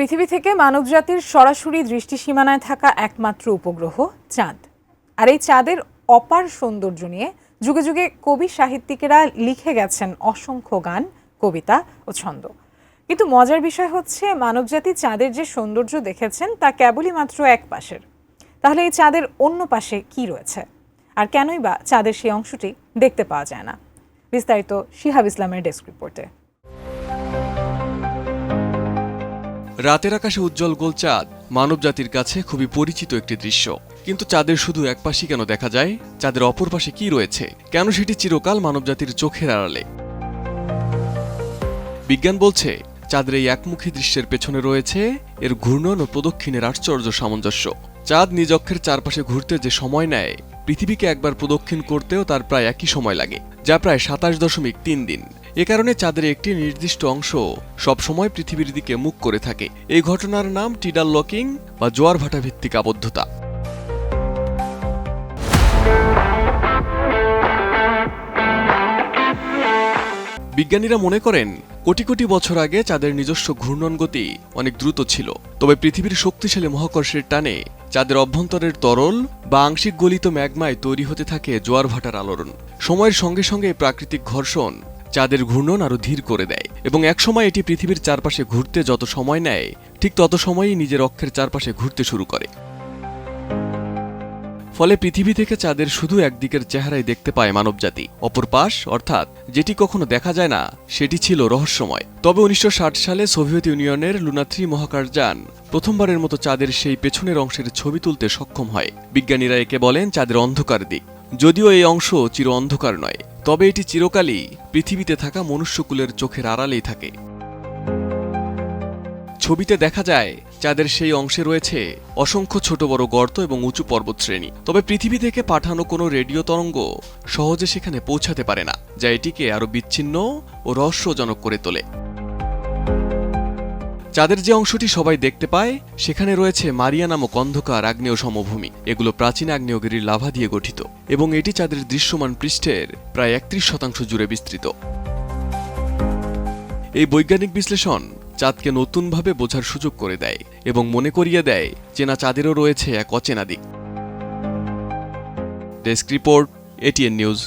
পৃথিবী থেকে মানবজাতির সরাসরি দৃষ্টিসীমানায় থাকা একমাত্র উপগ্রহ চাঁদ। আর এই চাঁদের অপার সৌন্দর্য নিয়ে যুগে যুগে কবি সাহিত্যিকেরা লিখে গেছেন অসংখ্য গান, কবিতা ও ছন্দ। কিন্তু মজার বিষয় হচ্ছে, মানবজাতি চাঁদের যে সৌন্দর্য দেখেছেন তা কেবলই মাত্র এক পাশের। তাহলে এই চাঁদের অন্য পাশে কি রয়েছে, আর কেনই বা চাঁদের সেই অংশটি দেখতে পাওয়া যায় না? বিস্তারিত শিহাব ইসলামের ডেস্ক রিপোর্টে। রাতের আকাশে উজ্জ্বল গোল চাঁদ মানবজাতির কাছে খুবই পরিচিত একটি দৃশ্য। কিন্তু চাঁদের শুধু এক পাশই কেন দেখা যায়? চাঁদের অপর পাশে কি রয়েছে? কেন সেটি চিরকাল মানবজাতির চোখের আড়ালে? বিজ্ঞান বলছে, চাঁদের এই একমুখী দৃশ্যের পেছনে রয়েছে এর ঘূর্ণন ও প্রদক্ষিণের আশ্চর্য সামঞ্জস্য। চাঁদ নিজ অক্ষের চারপাশে ঘুরতে যে সময় নেয়, পৃথিবীকে একবার প্রদক্ষিণ করতেও তার প্রায় একই সময় লাগে, যা প্রায় 27.3 দিন। এ কারণে চাঁদের একটি নির্দিষ্ট অংশ সবসময় পৃথিবীর দিকে মুখ করে থাকে। এই ঘটনার নাম টিডাল লকিং বা জোয়ার ভাটা ভিত্তিক আবদ্ধতা। বিজ্ঞানীরা মনে করেন, কোটি কোটি বছর আগে চাঁদের নিজস্ব ঘূর্ণন গতি অনেক দ্রুত ছিল। তবে পৃথিবীর শক্তিশালী মহাকর্ষের টানে চাঁদের অভ্যন্তরের তরল বা আংশিক গলিত ম্যাগমায় তৈরি হতে থাকে জোয়ার ভাটার আলোড়ন। সময়ের সঙ্গে সঙ্গে প্রাকৃতিক ঘর্ষণ চাঁদের ঘূর্ণন আরো ধীর করে দেয়, এবং একসময় এটি পৃথিবীর চারপাশে ঘুরতে যত সময় নেয়, ঠিক তত সময়ই নিজের অক্ষের চারপাশে ঘুরতে শুরু করে। ফলে পৃথিবী থেকে চাঁদের শুধু একদিকের চেহারাই দেখতে পায় মানবজাতি। অপর পাশ, অর্থাৎ যেটি কখনো দেখা যায় না, সেটি ছিল রহস্যময়। তবে 1960 সালে সোভিয়েত ইউনিয়নের লুনা 3 মহাকাশযান প্রথমবারের মতো চাঁদের সেই পেছনের অংশের ছবি তুলতে সক্ষম হয়। বিজ্ঞানীরা একে বলেন চাঁদের অন্ধকার দিক। যদিও এই অংশ চির অন্ধকার নয়, তবে এটি চিরকালই পৃথিবীতে থাকা মনুষ্যকুলের চোখের আড়ালেই থাকে। ছবিতে দেখা যায়, চাঁদের সেই অংশে রয়েছে অসংখ্য ছোট বড় গর্ত এবং উঁচু পর্বতশ্রেণী। তবে পৃথিবী থেকে পাঠানো কোনো রেডিও তরঙ্গ সহজে সেখানে পৌঁছাতে পারে না, যা এটিকে আরো বিচ্ছিন্ন ও রহস্যজনক করে তোলে। চাঁদের যে অংশটি সবাই দেখতে পায়, সেখানে রয়েছে মারিয়া নামক অন্ধকার আগ্নেয় সমভূমি। এগুলো প্রাচীন আগ্নেয়গিরির লাভা দিয়ে গঠিত, এবং এটি চাঁদের দৃশ্যমান পৃষ্ঠের প্রায় 31% জুড়ে বিস্তৃত। এই বৈজ্ঞানিক বিশ্লেষণ চাঁদকে নতুনভাবে বোঝার সুযোগ করে দেয় এবং মনে করিয়ে দেয়, চেনা চাঁদেরও রয়েছে এক অচেনা দিক। Desk report, ATN news.